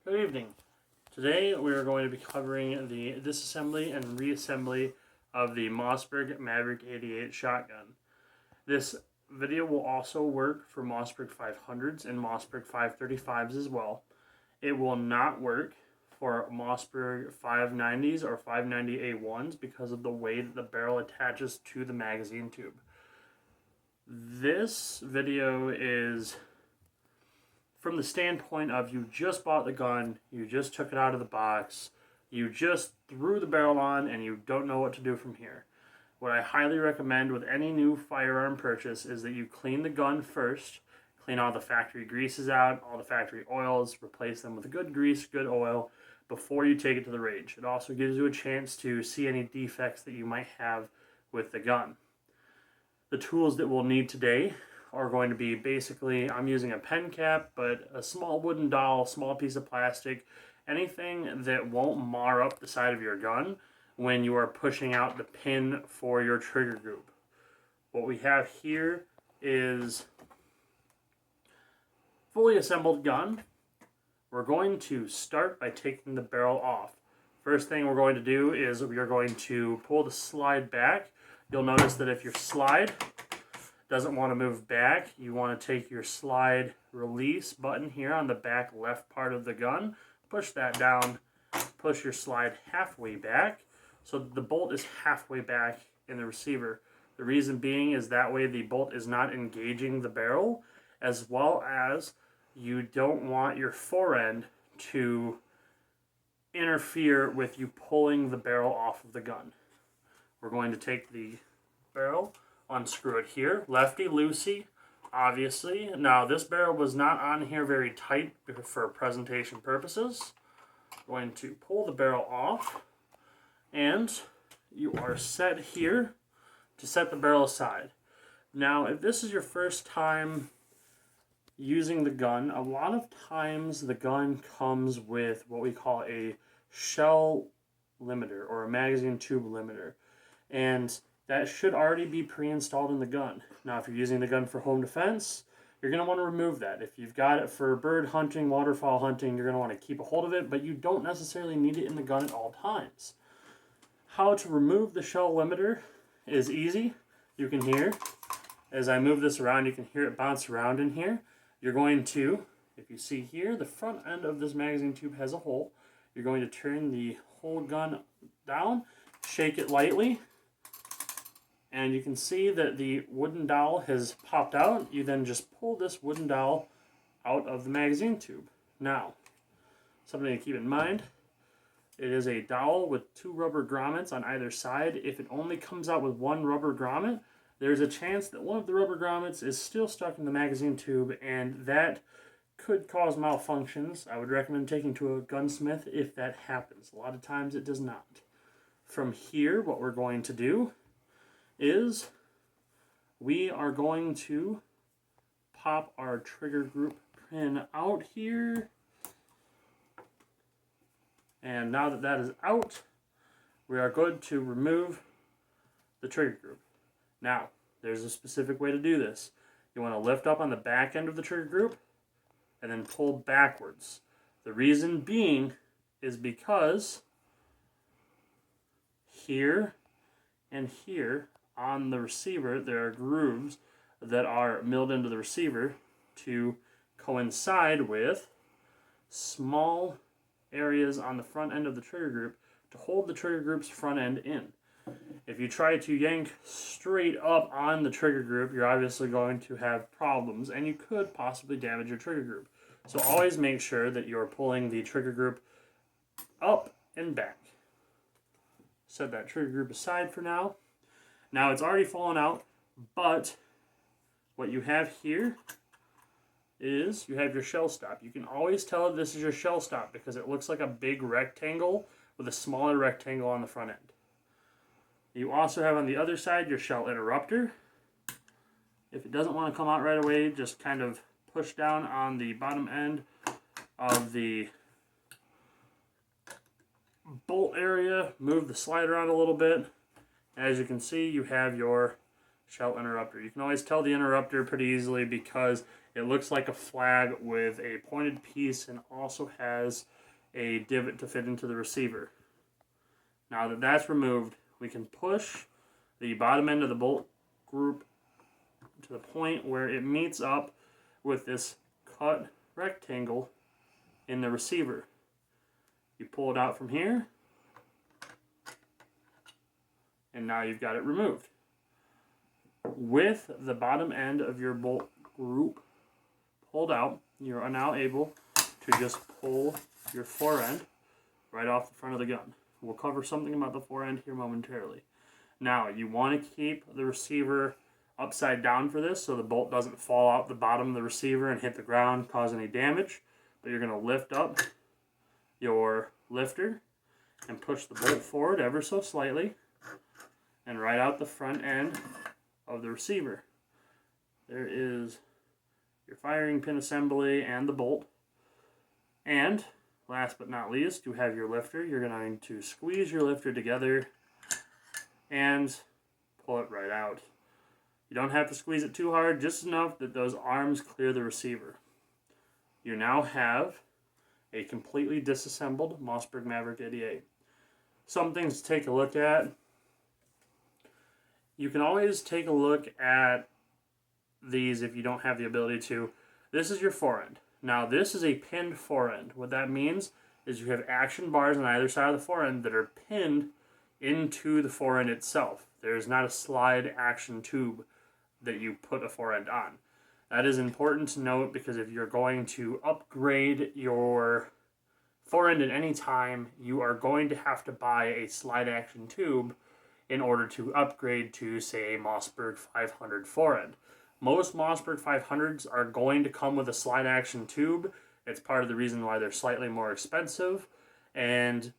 Good evening. Today we are going to be covering the disassembly and reassembly of the Mossberg Maverick 88 shotgun. This video will also work for Mossberg 500s and Mossberg 535s as well. It will not work for Mossberg 590s or 590A1s because of the way that the barrel attaches to the magazine tube. This video is from the standpoint of you just bought the gun, you just took it out of the box, you just threw the barrel on, and you don't know what to do from here. What I highly recommend with any new firearm purchase is that you clean the gun first, clean all the factory greases out, all the factory oils, replace them with good grease, good oil, before you take it to the range. It also gives you a chance to see any defects that you might have with the gun. The tools that we'll need today are going to be basically, I'm using a pen cap, but a small wooden dowel, small piece of plastic, anything that won't mar up the side of your gun when you are pushing out the pin for your trigger group. What we have here is fully assembled gun. We're going to start by taking the barrel off. First thing we're going to do is we are going to pull the slide back. You'll notice that if your slide doesn't want to move back, you want to take your slide release button here on the back left part of the gun, push that down, push your slide halfway back so that the bolt is halfway back in the receiver. The reason being is that way the bolt is not engaging the barrel, as well as you don't want your forend to interfere with you pulling the barrel off of the gun. We're going to take the barrel, unscrew it here, lefty loosey, obviously. Now this barrel was not on here very tight for presentation purposes. Going to pull the barrel off, and you are set here to set the barrel aside. Now if this is your first time using the gun, a lot of times the gun comes with what we call a shell limiter or a magazine tube limiter, and that should already be pre-installed in the gun. Now, if you're using the gun for home defense, you're going to want to remove that. If you've got it for bird hunting, waterfowl hunting, you're going to want to keep a hold of it, but you don't necessarily need it in the gun at all times. How to remove the shell limiter is easy. You can hear, as I move this around, you can hear it bounce around in here. You're going to, if you see here, the front end of this magazine tube has a hole. You're going to turn the whole gun down, shake it lightly, and you can see that the wooden dowel has popped out. You then just pull this wooden dowel out of the magazine tube. Now, something to keep in mind, it is a dowel with 2 rubber grommets on either side. If it only comes out with 1 rubber grommet, there's a chance that one of the rubber grommets is still stuck in the magazine tube, and that could cause malfunctions. I would recommend taking to a gunsmith if that happens. A lot of times it does not. From here, what we're going to do is we are going to pop our trigger group pin out here. And now that that is out, we are good to remove the trigger group. Now, there's a specific way to do this. You want to lift up on the back end of the trigger group and then pull backwards. The reason being is because here and here on the receiver, there are grooves that are milled into the receiver to coincide with small areas on the front end of the trigger group to hold the trigger group's front end in. If you try to yank straight up on the trigger group, you're obviously going to have problems, and you could possibly damage your trigger group. So always make sure that you're pulling the trigger group up and back. Set that trigger group aside for now. Now it's already fallen out, but what you have here is you have your shell stop. You can always tell if this is your shell stop because it looks like a big rectangle with a smaller rectangle on the front end. You also have on the other side your shell interrupter. If it doesn't want to come out right away, just kind of push down on the bottom end of the bolt area, move the slide around a little bit. As you can see, you have your shell interrupter. You can always tell the interrupter pretty easily because it looks like a flag with a pointed piece and also has a divot to fit into the receiver. Now that that's removed, we can push the bottom end of the bolt group to the point where it meets up with this cut rectangle in the receiver. You pull it out from here, and now you've got it removed. With the bottom end of your bolt group pulled out, you are now able to just pull your fore end right off the front of the gun. We'll cover something about the fore end here momentarily. Now, you want to keep the receiver upside down for this so the bolt doesn't fall out the bottom of the receiver and hit the ground, cause any damage. But you're going to lift up your lifter and push the bolt forward ever so slightly and right out the front end of the receiver. There is your firing pin assembly and the bolt. And last but not least, you have your lifter. You're going to squeeze your lifter together and pull it right out. You don't have to squeeze it too hard, just enough that those arms clear the receiver. You now have a completely disassembled Mossberg Maverick 88. Some things to take a look at. You can always take a look at these if you don't have the ability to. This is your fore end. Now this is a pinned fore end. What that means is you have action bars on either side of the fore end that are pinned into the fore end itself. There is not a slide action tube that you put a fore end on. That is important to note because if you're going to upgrade your fore end at any time, you are going to have to buy a slide action tube in order to upgrade to, say, a Mossberg 500 fore end. Most Mossberg 500s are going to come with a slide action tube. It's part of the reason why they're slightly more expensive. And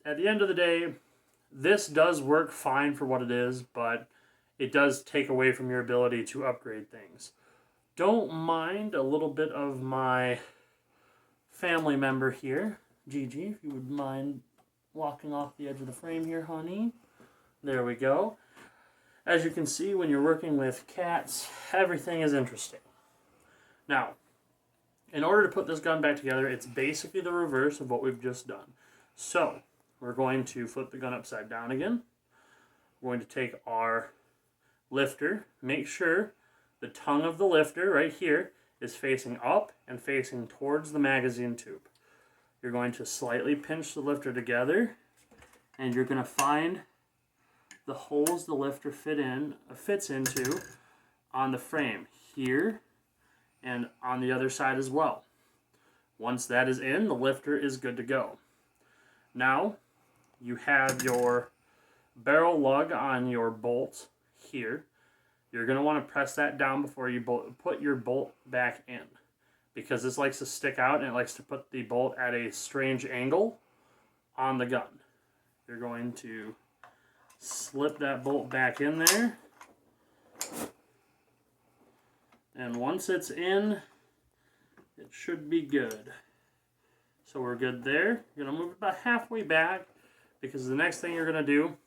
at the end of the day, this does work fine for what it is, but it does take away from your ability to upgrade things. Don't mind a little bit of my family member here. Gigi, if you would mind walking off the edge of the frame here, honey. There we go. As you can see, when you're working with cats, everything is interesting. Now, in order to put this gun back together, it's basically the reverse of what we've just done. So, we're going to flip the gun upside down again. We're going to take our lifter. Make sure the tongue of the lifter right here is facing up and facing towards the magazine tube. You're going to slightly pinch the lifter together, and you're going to find the holes the lifter fits into on the frame here and on the other side as well. Once that is in, the lifter is good to go. Now you have your barrel lug on your bolt here. You're going to want to press that down before you put your bolt back in, because this likes to stick out and it likes to put the bolt at a strange angle on the gun. You're going to slip that bolt back in there, and once it's in, it should be good. So we're good there. You're going to move it about halfway back, because the next thing you're going to do,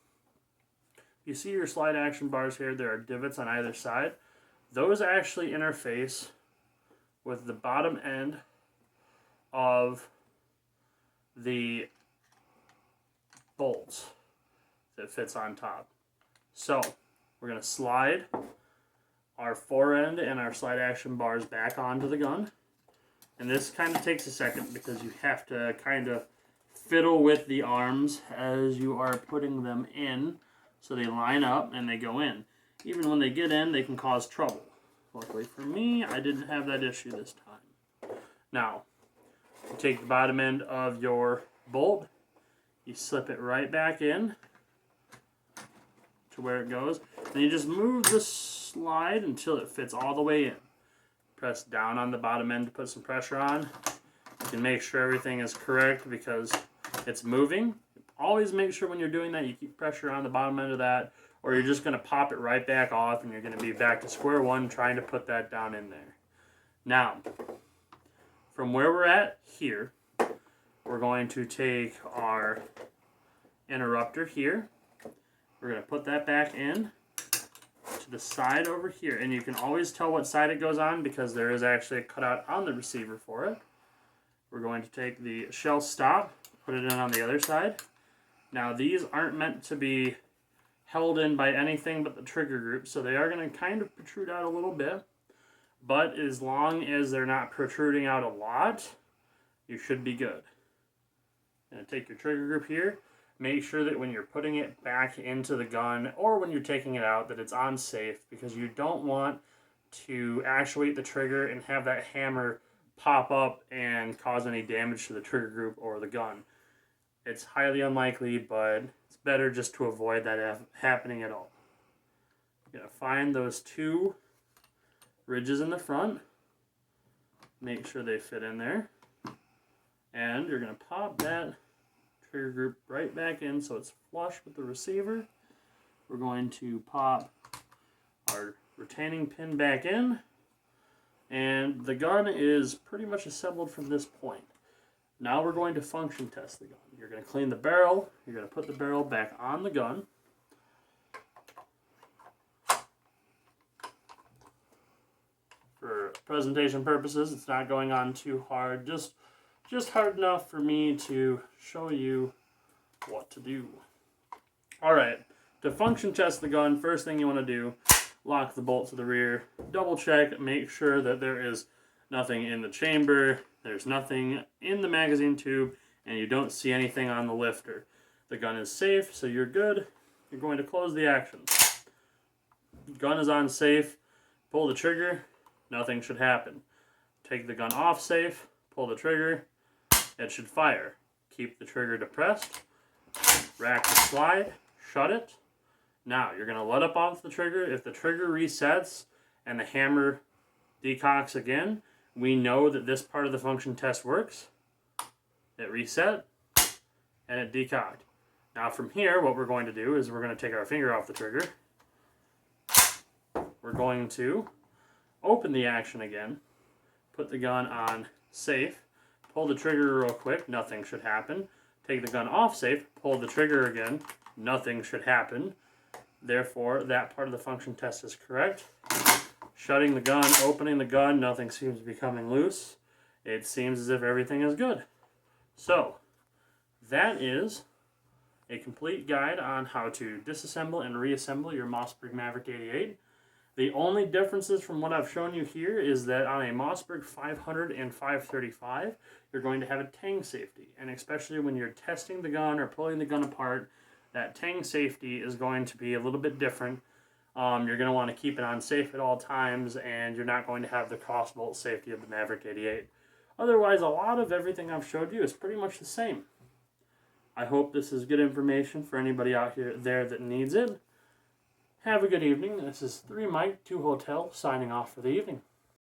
you see your slide action bars here, there are divots on either side. Those actually interface with the bottom end of the bolts that fits on top. So we're going to slide our fore end and our slide action bars back onto the gun. And this kind of takes a second because you have to kind of fiddle with the arms as you are putting them in so they line up and they go in. Even when they get in, they can cause trouble. Luckily for me, I didn't have that issue this time. Now, you take the bottom end of your bolt, you slip it right back in to where it goes, and you just move the slide until it fits all the way in. Press down on the bottom end to put some pressure on. You can make sure everything is correct because it's moving. Always make sure when you're doing that you keep pressure on the bottom end of that, or you're just going to pop it right back off and you're going to be back to square one trying to put that down in there. Now, from where we're at here, we're going to take our interrupter here. We're going to put that back in to the side over here, and you can always tell what side it goes on because there is actually a cutout on the receiver for it. We're going to take the shell stop, put it in on the other side. Now these aren't meant to be held in by anything but the trigger group, so they are going to kind of protrude out a little bit, but as long as they're not protruding out a lot, you should be good. And take your trigger group here, make sure that when you're putting it back into the gun or when you're taking it out that it's on safe, because you don't want to actuate the trigger and have that hammer pop up and cause any damage to the trigger group or the gun. It's highly unlikely, but it's better just to avoid that happening at all. You're going to find those two ridges in the front, make sure they fit in there, and you're going to pop that trigger group right back in so it's flush with the receiver. We're going to pop our retaining pin back in, and the gun is pretty much assembled from this point. Now we're going to function test the gun. You're going to clean the barrel, you're going to put the barrel back on the gun. For presentation purposes, it's not going on too hard, just hard enough for me to show you what to do. Alright, to function test the gun, first thing you want to do, lock the bolt to the rear, double check, make sure that there is nothing in the chamber, there's nothing in the magazine tube, and you don't see anything on the lifter. The gun is safe, so you're good. You're going to close the action. Gun is on safe, pull the trigger, nothing should happen. Take the gun off safe, pull the trigger, it should fire. Keep the trigger depressed, rack the slide, shut it. Now you're going to let up off the trigger. If the trigger resets and the hammer decocks again, we know that this part of the function test works. It reset and it decocked. Now from here, what we're going to do is we're going to take our finger off the trigger. We're going to open the action again, put the gun on safe, pull the trigger real quick, nothing should happen. Take the gun off safe, pull the trigger again, nothing should happen. Therefore, that part of the function test is correct. Shutting the gun, opening the gun, nothing seems to be coming loose. It seems as if everything is good. So, that is a complete guide on how to disassemble and reassemble your Mossberg Maverick 88. The only differences from what I've shown you here is that on a Mossberg 500 and 535, you're going to have a tang safety. And especially when you're testing the gun or pulling the gun apart, that tang safety is going to be a little bit different. You're going to want to keep it on safe at all times, and you're not going to have the crossbolt safety of the Maverick 88. Otherwise, a lot of everything I've showed you is pretty much the same. I hope this is good information for anybody out there that needs it. Have a good evening. This is 3 Mike 2 Hotel signing off for the evening.